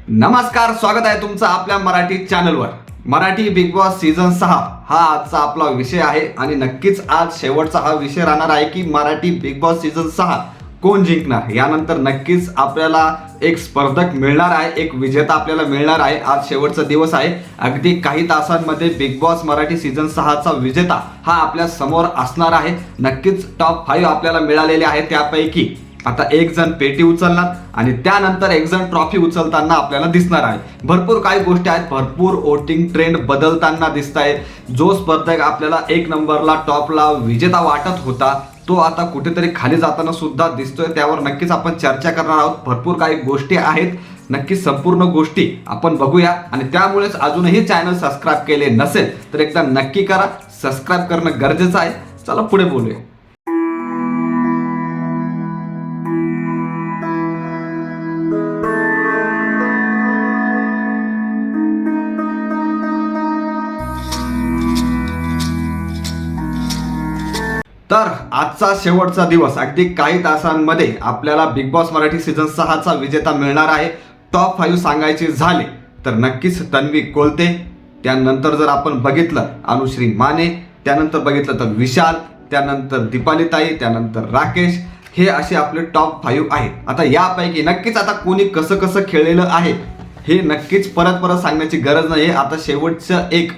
नमस्कार, स्वागत आहे तुमचं आपल्या मराठी चॅनलवर. मराठी बिग बॉस सीझन 6 हा आजचा आपला विषय आहे आणि नक्कीच आज शेवटचा हा विषय राहणार आहे की मराठी बिग बॉस सीझन 6 कोण जिंकणार. यानंतर नक्कीच आपल्याला एक स्पर्धक मिळणार आहे, एक विजेता आपल्याला मिळणार आहे. आज शेवटचा दिवस आहे. अगदी काही तासांमध्ये बिग बॉस मराठी सीझन 6 चा विजेता हा आपल्या समोर असणार आहे. नक्कीच टॉप 5 आपल्याला मिळालेले आहे. त्यापैकी आता एक जण पेटी उचलणार आणि त्यानंतर एक जण ट्रॉफी उचलताना आपल्याला दिसणार आहे. भरपूर काही गोष्टी आहेत, भरपूर वोटिंग ट्रेंड बदलताना दिसत आहे. जो स्पर्धक आपल्याला एक नंबरला टॉपला विजेता वाटत होता तो आता कुठेतरी खाली जाताना सुद्धा दिसतोय. त्यावर नक्कीच आपण चर्चा करणार आहोत. भरपूर काही गोष्टी आहेत, नक्कीच संपूर्ण गोष्टी आपण बघूया. आणि त्यामुळेच अजूनही चॅनल सबस्क्राईब केले नसेल तर एकदा नक्की करा. सबस्क्राईब करणं गरजेचं आहे. चला पुढे बोलूया. तर आजचा शेवटचा दिवस, अगदी काही तासांमध्ये आपल्याला बिग बॉस मराठी सीझन 6 चा विजेता मिळणार आहे. टॉप 5 सांगायचे झाले तर नक्कीच तन्वी कोलते, त्यानंतर जर आपण बघितलं अनुश्री माने, त्यानंतर बघितलं तर विशाल, त्यानंतर दीपाली ताई, त्यानंतर राकेश. हे असे आपले टॉप 5 आहेत. आता यापैकी नक्कीच आता कोणी कसं कसं खेळलेलं आहे हे नक्कीच परत परत सांगण्याची गरज नाही. आता शेवटचं एक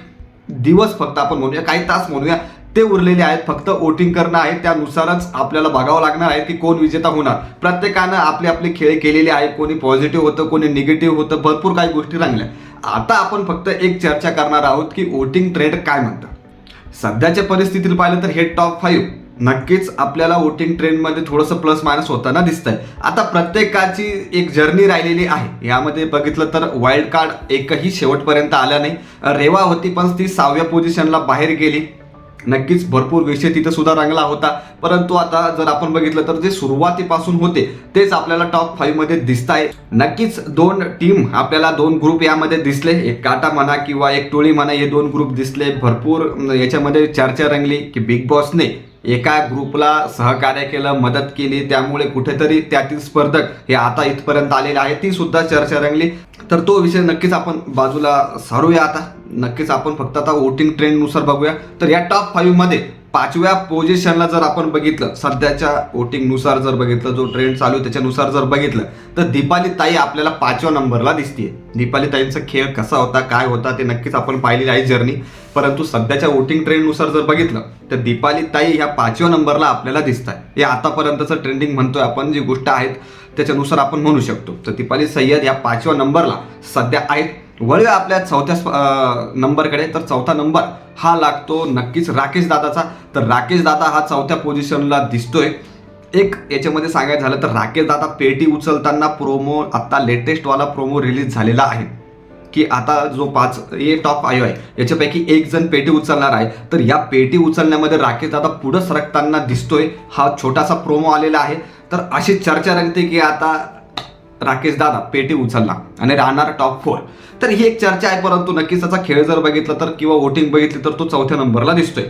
दिवस फक्त आपण म्हणूया, काही तास म्हणूया, ते उरलेले आहेत. फक्त वोटिंग करणं आहे. त्यानुसारच आपल्याला बघावं लागणार आहे की कोण विजेता होणार. प्रत्येकानं आपले आपले खेळ केलेले आहेत. कोणी पॉझिटिव्ह होतं, कोणी निगेटिव्ह होतं, भरपूर काही गोष्टी रंगल्या. आता आपण फक्त एक चर्चा करणार आहोत की वोटिंग ट्रेंड काय म्हणतं. सध्याच्या परिस्थितीत पाहिलं तर हे टॉप 5 नक्कीच आपल्याला वोटिंग ट्रेंडमध्ये थोडंसं प्लस मायनस होताना दिसतंय. आता प्रत्येकाची एक जर्नी राहिलेली आहे. यामध्ये बघितलं तर वाईल्ड कार्ड एकही शेवटपर्यंत आला नाही. रेवा होती पण ती 6व्या पोझिशनला बाहेर गेली. नक्कीच भरपूर विषय तिथे सुद्धा रंगला होता. परंतु आता जर आपण बघितलं तर जे सुरुवातीपासून होते तेच आपल्याला टॉप 5 मध्ये दिसत आहे. नक्कीच दोन टीम आपल्याला, दोन ग्रुप यामध्ये दिसले. एक काटा म्हणा किंवा एक टोळी म्हणा, हे दोन ग्रुप दिसले. भरपूर याच्यामध्ये चर्चा रंगली की बिग बॉसने एका ग्रुपला सहकार्य केलं, मदत केली, त्यामुळे कुठेतरी त्यातील स्पर्धक हे आता इथपर्यंत आलेले आहे. ती सुद्धा चर्चा रंगली. तर तो विषय नक्कीच आपण बाजूला सारूया. आता नक्कीच आपण फक्त आता वोटिंग ट्रेंडनुसार बघूया. तर या टॉप 5 मध्ये 5व्या पोझिशनला जर आपण बघितलं, सध्याच्या वोटिंगनुसार जर बघितलं, जो ट्रेंड चालू आहे त्याच्यानुसार जर बघितलं तर दीपाली ताई आपल्याला 5व्या नंबरला दिसतीये. दीपाली ताईंचा खेळ कसा होता, काय होता ते नक्कीच आपण पाहिलेली आहे जर्नी. परंतु सध्याच्या वोटिंग ट्रेंडनुसार जर बघितलं तर दीपाली ताई ह्या 5व्या नंबरला आपल्याला दिसत आहे. हे आतापर्यंतचं ट्रेंडिंग म्हणतोय आपण, जी गोष्ट आहेत त्याच्यानुसार आपण म्हणू शकतो. तर दीपाली सय्यद या 5व्या नंबरला सध्या आहेत. वळूया आपल्या चौथ्या नंबरकडे. तर चौथा नंबर हा लागतो नक्कीच राकेश दादाचा. तर राकेश दादा हा 4थ्या पोझिशनला दिसतोय. एक याच्यामध्ये सांगायचं झालं तर राकेश दादा पेटी उचलताना प्रोमो, आता लेटेस्ट वाला प्रोमो रिलीज झालेला आहे की आता जो 5 हे टॉप 5 आहे याच्यापैकी एक जण पेटी उचलणार आहे. तर या पेटी उचलण्यामध्ये राकेश दादा पुढे सरकताना दिसतोय. हा छोटासा प्रोमो आलेला आहे. तर अशी चर्चा रंगते की आता राकेश दादा पेटी उचलला आणि राहणार टॉप 4. तर ही एक चर्चा आहे. परंतु नक्कीच त्याचा खेळ जर बघितला तर किंवा वोटिंग बघितली तर तो 4थ्या नंबरला दिसतोय.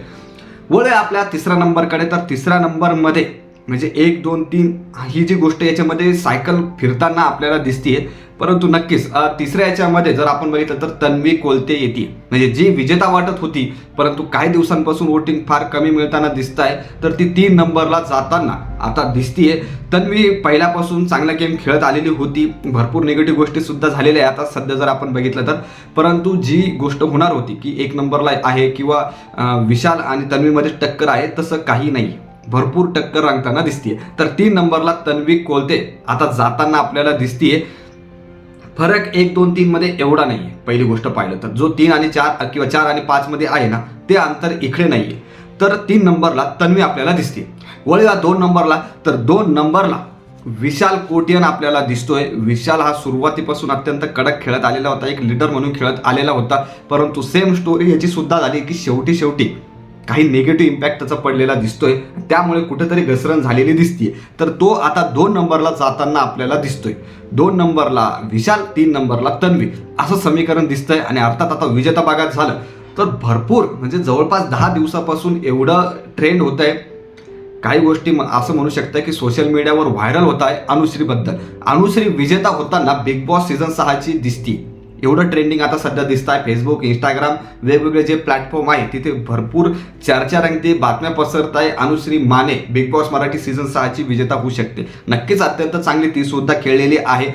वळूया आपल्या 3ऱ्या नंबरकडे. तर 3ऱ्या नंबरमध्ये म्हणजे 1, 2, 3 ही जी गोष्ट याच्यामध्ये सायकल फिरताना आपल्याला दिसतीये. परंतु नक्कीच 3ऱ्या याच्यामध्ये जर आपण बघितलं तर तन्वी कोलते येते, म्हणजे जी विजेता वाटत होती परंतु काही दिवसांपासून वोटिंग फार कमी मिळताना दिसत आहे. तर ती 3 नंबरला जाताना आता दिसतीये. तन्वी पहिल्यापासून चांगला गेम खेळत आलेली होती. भरपूर निगेटिव्ह गोष्टी सुद्धा झालेल्या आहे आता सध्या जर आपण बघितलं तर. परंतु जी गोष्ट होणार होती की 1 नंबरला आहे किंवा विशाल आणि तन्वीमध्ये टक्कर आहे, तसं काही नाही. भरपूर टक्कर रंगताना दिसतीये. तर 3 नंबरला तन्वी कोलते आता जाताना आपल्याला दिसतीये. फरक 1, 2, 3 मध्ये एवढा नाहीये. पहिली गोष्ट पाहिलं तर जो 3 आणि 4 किंवा 4 आणि 5 मध्ये आहे ना, ते अंतर इकडे नाहीये. तर 3 नंबरला तन्वी आपल्याला दिसते. वळूया 2 नंबरला. तर 2 नंबरला विशाल कोटियन आपल्याला दिसतोय. विशाल हा सुरुवातीपासून अत्यंत कडक खेळत आलेला होता, एक लीडर म्हणून खेळत आलेला होता. परंतु सेम स्टोरी याची सुद्धा झाली की शेवटी काही निगेटिव्ह इम्पॅक्ट त्याचा पडलेला दिसतोय. त्यामुळे कुठेतरी घसरण झालेली दिसतीये. तर तो आता 2 नंबरला जाताना आपल्याला दिसतोय. 2 नंबरला विशाल, 3 नंबरला तन्वी, असं समीकरण दिसतंय. आणि अर्थात आता विजेता भागात झालं तर भरपूर म्हणजे जवळपास 10 दिवसापासून एवढं ट्रेंड होत आहे काही गोष्टी असं म्हणू शकता की सोशल मीडियावर व्हायरल होत आहे अनुश्रीबद्दल. अनुश्री विजेता होताना बिग बॉस सीझन 6ची दिसती. एवढं ट्रेंडिंग आता सध्या दिसत आहे. फेसबुक, इंस्टाग्राम, वेगवेगळे जे प्लॅटफॉर्म आहे तिथे भरपूर चर्चा रंगते, बातम्या पसरत आहे. Anushree Mane Bigg Boss Marathi season 6ची विजेता होऊ शकते. नक्कीच अत्यंत चांगली ती सुद्धा खेळलेली आहे.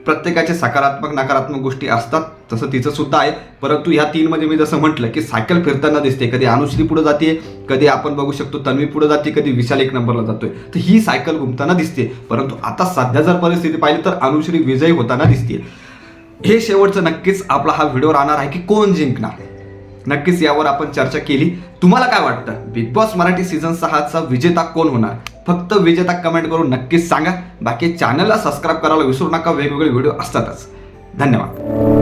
प्रत्येकाचे सकारात्मक नकारात्मक गोष्टी असतात, तसं तिचं सुद्धा आहे. परंतु ह्या 3 मध्ये मी जसं म्हटलं की सायकल फिरताना दिसते. कधी अनुश्री पुढे जाते, कधी आपण बघू शकतो तन्वी पुढे जाते, कधी विशाल 1 नंबरला जातोय. तर ही सायकल घुमताना दिसते. परंतु आता सध्या जर परिस्थिती पाहिली तर अनुश्री विजयी होताना दिसते. हे शेवटचं नक्कीच आपला हा व्हिडिओ राहणार आहे की कोण जिंकणार. नक्कीच यावर आपण चर्चा केली. तुम्हाला काय वाटतं, बिग बॉस मराठी सीझन 6चा विजेता कोण होणार? फक्त विजेता कमेंट करून नक्कीच सांगा. बाकी चॅनलला सबस्क्राईब करायला विसरू नका, वेगवेगळे व्हिडिओ असतातच. धन्यवाद.